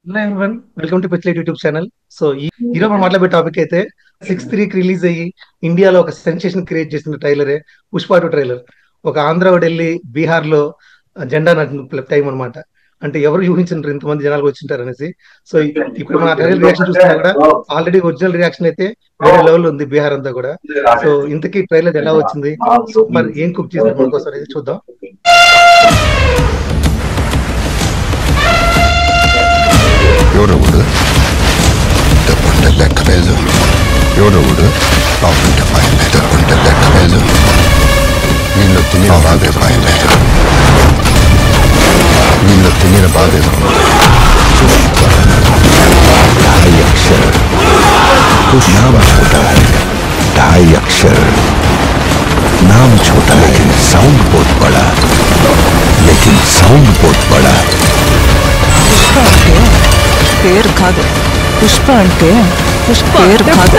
Hello everyone, welcome to Pitchlight YouTube channel. So ఈరోజు మనం మాట్లాడే టాపిక్ అయితే 6/3 రిలీజ్ అయ్యి ఇండియాలో ఒక సెన్సేషన్ క్రియేట్ చేసిన ట్రైలరే పుష్ప 2 ట్రైలర్. ఒక ఆంధ్ర వాడు వెళ్ళి బీహార్ లో జెండా నాటిన టైం అనమాట. అంటే ఎవరు ఊహించారు ఇంతమంది జనాలు వచ్చింటారు అనేసి. సో ఇప్పుడు మన ట్రైలర్ రియాక్షన్ చూస్తున్నా కూడా ఆల్రెడీ ఒరిజినల్ రియాక్షన్ అయితే వేరే లెవెల్ ఉంది బీహార్ అంతా కూడా. సో ఇంతకీ ట్రైలర్ ఎలా వచ్చింది, సూపర్ ఏం కుక్ చేశారు మన కోసం అనేది చూద్దాం. ఎవడవుడు డబ్బంటే లెక్క లేదు. ఎవడవుడు పాపంటే భయం లేదు. డబ్బంటే లెక్క లేదు. వీళ్ళు తినే బాధే భయం లేదు. వీళ్ళు తినే బాధే ढाई अक्षर नाम छोटा है. ढाई अक्षर नाम छोटा लेकिन साउंड बहुत बड़ा. लेकिन साउंड बहुत बड़ा. పుష్ప అంటే పేరు కాదు. పుష్ప అంటే పేరు కాదు.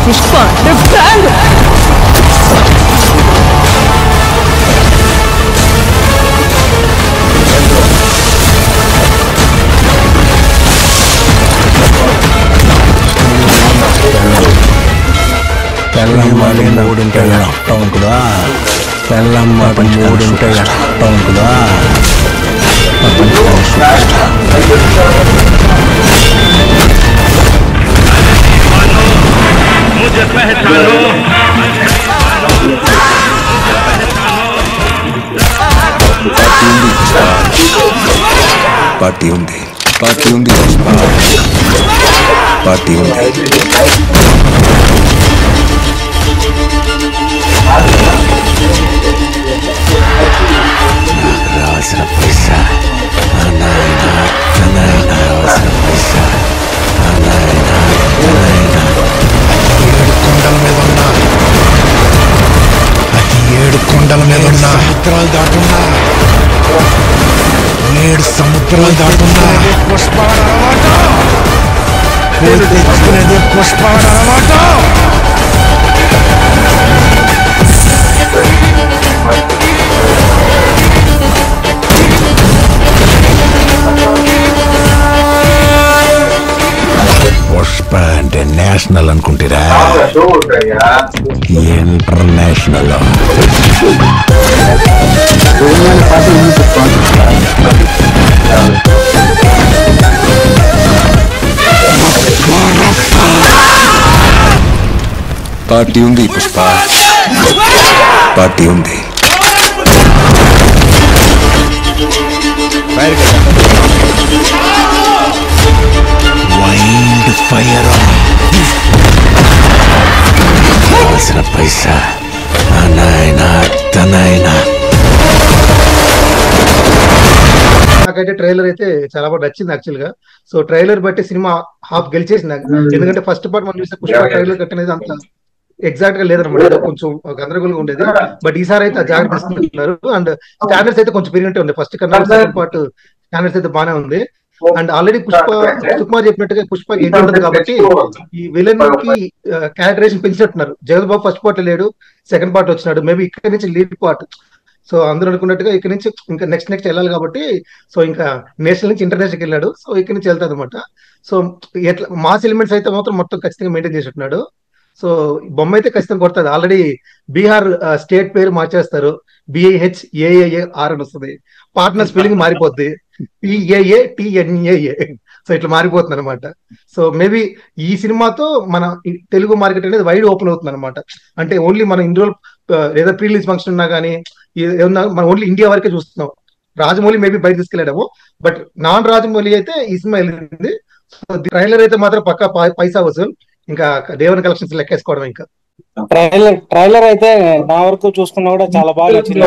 పుష్ప అంటే బ్రాండ్. పెళ్ళమ్మాడి మూడుంటే ఎట్ట ఉంటుందా? పెళ్ళమ్మాడి మూడుంటే ఎట్ట ఉంటుందా? मुझे पहचानो. పార్టీ ఉంది. పార్టీ ఉంది. పార్టీ ఉంది. రాసిన పైసా రాసిన పైసా ఏడు కొండల మీద ఉన్నా, సముద్రాలు దాటున్నా, 7 సముద్రాలు దాటున్నా పుష్పవాడ అలవాటు. నేను తెచ్చుకునేది పుష్పవాడ అలవాటు. పుష్ప అంటే నేషనల్ అనుకుంటారా? ఇంటర్నేషనల్. పార్టీ ఉంది పుష్ప. పార్టీ ఉంది. వైల్డ్ ఫైర్ రాసిన పైసా నాయనా తనైనా. నాకైతే ట్రైలర్ అయితే చాలా బాగా నచ్చింది యాక్చువల్ గా. సో ట్రైలర్ బట్టి సినిమా హాఫ్ గెలిచేసింది నాకు. ఎందుకంటే ఫస్ట్ పార్ట్ మనం చూస్తే పుష్ప ట్రైలర్ కట్టనేది అంత ఎగ్జాక్ట్ గా లేదనమాట. ఏదో కొంచెం గందరగోళంగా ఉండేది. బట్ ఈసారి అయితే ఆ జాగ్రత్త తీసుకుంటున్నారు. అండ్ స్టాండర్డ్స్ అయితే కొంచెం పెరిగినట్టే ఉంది. ఫస్ట్ కన్నా సెకండ్ పార్ట్ స్టాండర్డ్స్ అయితే బాగానే ఉంది. అండ్ ఆల్రెడీ పుష్ప సుకుమార్ చెప్పినట్టుగా పుష్పకి ఎండ్ ఉంటుంది కాబట్టి ఈ విలన్ కి క్యారెక్టరైజేషన్ పెంచినట్టున్నారు. జగన్ బాబు ఫస్ట్ పార్ట్ లేడు, సెకండ్ పార్ట్ వచ్చినాడు. మేబీ ఇక్కడ నుంచి లీడ్ పార్ట్. సో అందరూ అనుకున్నట్టుగా ఇక్కడ నుంచి ఇంకా నెక్స్ట్ వెళ్ళాలి కాబట్టి సో ఇంకా నేషనల్ నుంచి ఇంటర్నేషనల్కి వెళ్ళాడు. సో ఇక్కడ నుంచి వెళ్తాది అనమాట. సో ఎట్లా మాస్ ఎలిమెంట్స్ అయితే మాత్రం మొత్తం ఖచ్చితంగా మెయింటైన్ చేసిట్టున్నాడు. సో బొమ్మ అయితే ఖచ్చితంగా కొడుతుంది. ఆల్రెడీ బీహార్ స్టేట్ పేరు మార్చేస్తారు. BIHAAAR అని వస్తుంది. పార్ట్నర్ స్పెల్లింగ్ మారిపోద్ది. PAATNAA. సో ఇట్లా మారిపోతుంది అనమాట. సో మేబీ ఈ సినిమాతో మన తెలుగు మార్కెట్ అనేది వైడ్ ఓపెన్ అవుతుంది అనమాట. అంటే ఓన్లీ మనం ఇన్ని రోజులు ఏదో ప్రీ రిలీజ్ ఫంక్షన్ ఉన్నా కానీ ఏమన్నా మనం ఓన్లీ ఇండియా వరకే చూస్తున్నాం. రాజమౌళి మేబీ బయట తీసుకెళ్ళాము. బట్ నాన్ రాజమౌళి అయితే ఈ సినిమా వెళ్ళింది. సో ట్రైలర్ అయితే మాత్రం పక్కా పైసా వసూలు. ఇంకా దేవుని కలెక్షన్స్ లెక్కేసుకోవడం. ఇంకా ట్రైలర్ అయితే నా వరకు చూసుకున్నా కూడా చాలా బాగా నచ్చింది.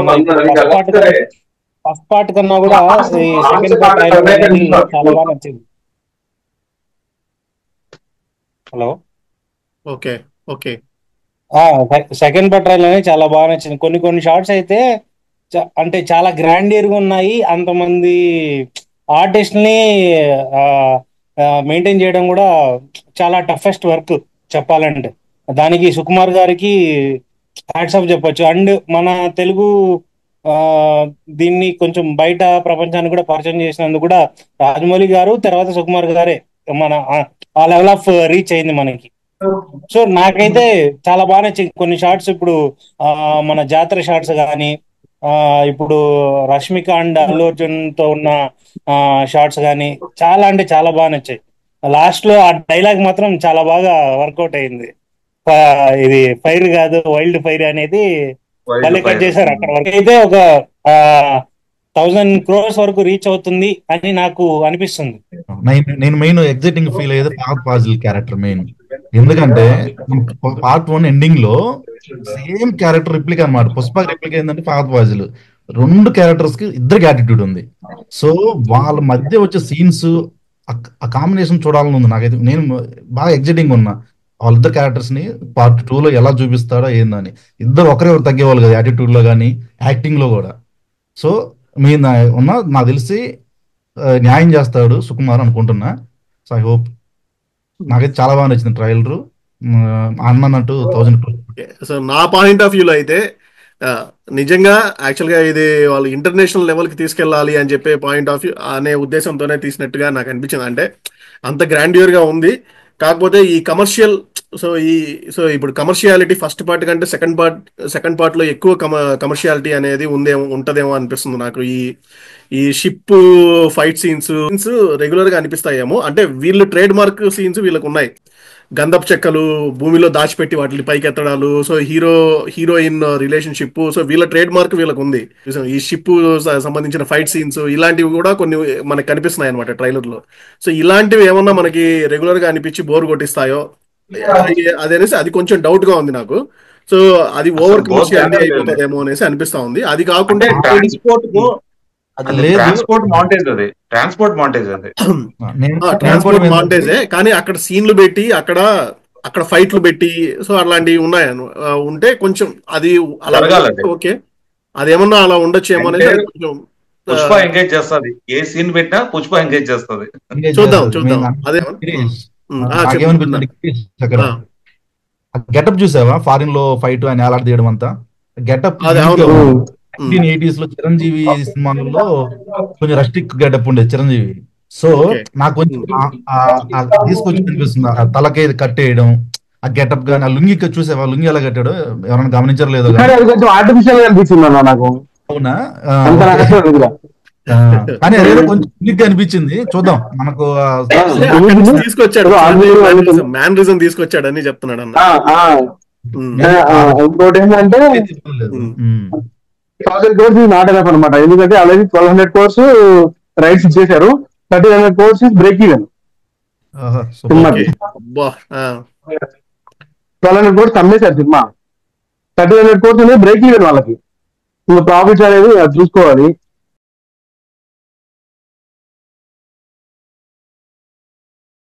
ఫస్ట్ పార్ట్ కన్నా కూడా ఈ సెకండ్ పార్ట్ ట్రైలర్ అనేది చాలా బాగా నచ్చింది. Hello, okay okay. Second part trailer అనేది చాలా బాగా నచ్చింది. కొన్ని షార్ట్స్ అయితే అంటే చాలా గ్రాండియర్ గా ఉన్నాయి. అంతమంది ఆర్టిస్ట్ ని మెయింటైన్ చేయడం కూడా చాలా టఫెస్ట్ వర్క్ చెప్పాలంటే. దానికి సుకుమార్ గారికి హ్యాట్స్ ఆఫ్ చెప్పొచ్చు. అండ్ మన తెలుగు ఆ దీన్ని కొంచెం బయట ప్రపంచానికి కూడా పరిచయం చేసినందుకు కూడా రాజమౌళి గారు, తర్వాత సుకుమార్ గారే మన ఆ లెవెల్ ఆఫ్ రీచ్ అయింది మనకి. సో నాకైతే చాలా బాగా నచ్చింది కొన్ని షార్ట్స్. ఇప్పుడు మన జాతర షార్ట్స్ కానీ, ఇప్పుడు రష్మిక అండ్ అల్లు అర్జున్ తో ఉన్న షార్ట్స్ కానీ చాలా అంటే చాలా బాగా నచ్చాయి. లాస్ట్ లో ఆ డైలాగ్ మాత్రం చాలా బాగా వర్కౌట్ అయింది. ఇది ఫైర్ కాదు వైల్డ్ ఫైర్ అనేది భలే కట్ చేశారు. అక్కడ వరకు అయితే ఒక 1000 crores వరకు రీచ్ అవుతుంది అని నాకు అనిపిస్తుంది. నేను మెయిన్ ఎగ్జైటింగ్ ఫీల్ అయ్యేది ఫహద్ ఫాజిల్ క్యారెక్టర్ మెయిన్. ఎందుకంటే పార్ట్ 1 ఎండింగ్ లో సేమ్ క్యారెక్టర్ రిప్లిక్ అనమాట. పుష్ప రిప్లిక్ ఏంటంటే ఫహద్ ఫాజిల్. 2 క్యారెక్టర్స్ కి ఇద్దరికి యాటిట్యూడ్ ఉంది. సో వాళ్ళ మధ్య వచ్చే సీన్స్ ఆ కాంబినేషన్ చూడాలని ఉంది నాకైతే. నేను బాగా ఎగ్జైటింగ్ ఉన్నా వాళ్ళిద్దరు క్యారెక్టర్స్ ని పార్ట్ 2 లో ఎలా చూపిస్తాడో ఏందని. ఇద్దరు ఒకరెవరు తగ్గేవాళ్ళు కదా యాటిట్యూడ్ లో కానీ యాక్టింగ్ లో కూడా. సో నాకు తెలిసి న్యాయం చేస్తాడు సుకుమార్ అనుకుంటున్నా. So I hope. నాకైతే చాలా బాగా నచ్చింది ట్రైలర్ అన్నట్టు 1000 crores. సో నా పాయింట్ ఆఫ్ వ్యూలో అయితే నిజంగా యాక్చువల్గా ఇది వాళ్ళు ఇంటర్నేషనల్ లెవెల్కి తీసుకెళ్ళాలి అని చెప్పే పాయింట్ ఆఫ్ వ్యూ అనే ఉద్దేశంతోనే తీసినట్టుగా నాకు అనిపించింది. అంటే అంత గ్రాండ్యూర్గా ఉంది. కాకపోతే ఈ కమర్షియల్ సో ఇప్పుడు కమర్షియాలిటీ ఫస్ట్ పార్ట్ కంటే సెకండ్ పార్ట్లో ఎక్కువ కమర్షియాలిటీ అనేది ఉంటదేమో అనిపిస్తుంది నాకు. ఈ షిప్ ఫైట్ సీన్స్ రెగ్యులర్గా అనిపిస్తాయేమో. అంటే వీళ్ళు ట్రేడ్ మార్క్ సీన్స్ వీళ్ళకు ఉన్నాయి. గంధపు చెక్కలు భూమిలో దాచిపెట్టి వాటిని పైకి ఎత్తడాలు, సో హీరోయిన్ రిలేషన్షిప్, సో వీళ్ళ ట్రేడ్ మార్క్ వీళ్ళకు ఉంది. ఈ షిప్ సంబంధించిన ఫైట్ సీన్స్ ఇలాంటివి కూడా కొన్ని మనకు కనిపిస్తున్నాయి అనమాట ట్రైలర్ లో. సో ఇలాంటివి ఏమన్నా మనకి రెగ్యులర్ గా అనిపించి బోర్ కొట్టిస్తాయో అదనేసి అది కొంచెం డౌట్ గా ఉంది నాకు. సో అది ఓవర్ కమర్షియాలిటీ అయిపోతుందేమో అనేసి అనిపిస్తా ఉంది. అది కాకుండా ట్రాన్స్పోర్ట్ మాంటేజ్ మాంటేజే, కానీ అక్కడ సీన్లు పెట్టి అక్కడ ఫైట్లు పెట్టి సో అట్లాంటివి ఉంటే కొంచెం అది అలా ఓకే. అదేమన్నా అలా ఉండొచ్చేమో అనేది కొంచెం పుష్ప ఎంగేజ్ చేస్తుంది. ఏ సీన్ పెట్టినా పుష్ప ఎంగేజ్ చేస్తుంది. చూద్దాం అదే గెటప్ చూసావా? ఫారిన్ లో ఫైట్ అని అలాంటి తీయడం అంతా గెటప్ 1980s లో చిరంజీవి సినిమాలలో కొంచెం రస్టిక్ గెటప్ ఉండేది చిరంజీవి. సో నాకు కొంచెం తీసుకొచ్చి అనిపిస్తుంది తలకే కట్టేయడం, ఆ గెటప్ గానీ ఆ లుంగి చూసావా? లుంగి ఎలా కట్టాడు ఎవరైనా గమనించారు లేదో ఆర్టిఫిషియల్ అనిపించింది నాకు. అవునా? కానీ అదేదో కొంచెం యూనిక్ అనిపించింది. చూద్దాం. మనకు తీసుకొచ్చాడు మ్యానరిజం తీసుకొచ్చాడని చెప్తున్నాడు అన్న. ఇంకోటి ఏంటంటే 1000 crores నాట్ ఎనఫ్ అనమాట. ఎందుకంటే అలాగే 1200 crores రైట్స్ ఇచ్చేసారు. 1300 crores బ్రేక్ ఈవెన్. 1200 crores అమ్మేశారు సినిమా. 1300 crores అనేది బ్రేక్ ఈవెన్ వాళ్ళకి. ఇంకా ప్రాఫిట్స్ అనేది చూసుకోవాలి.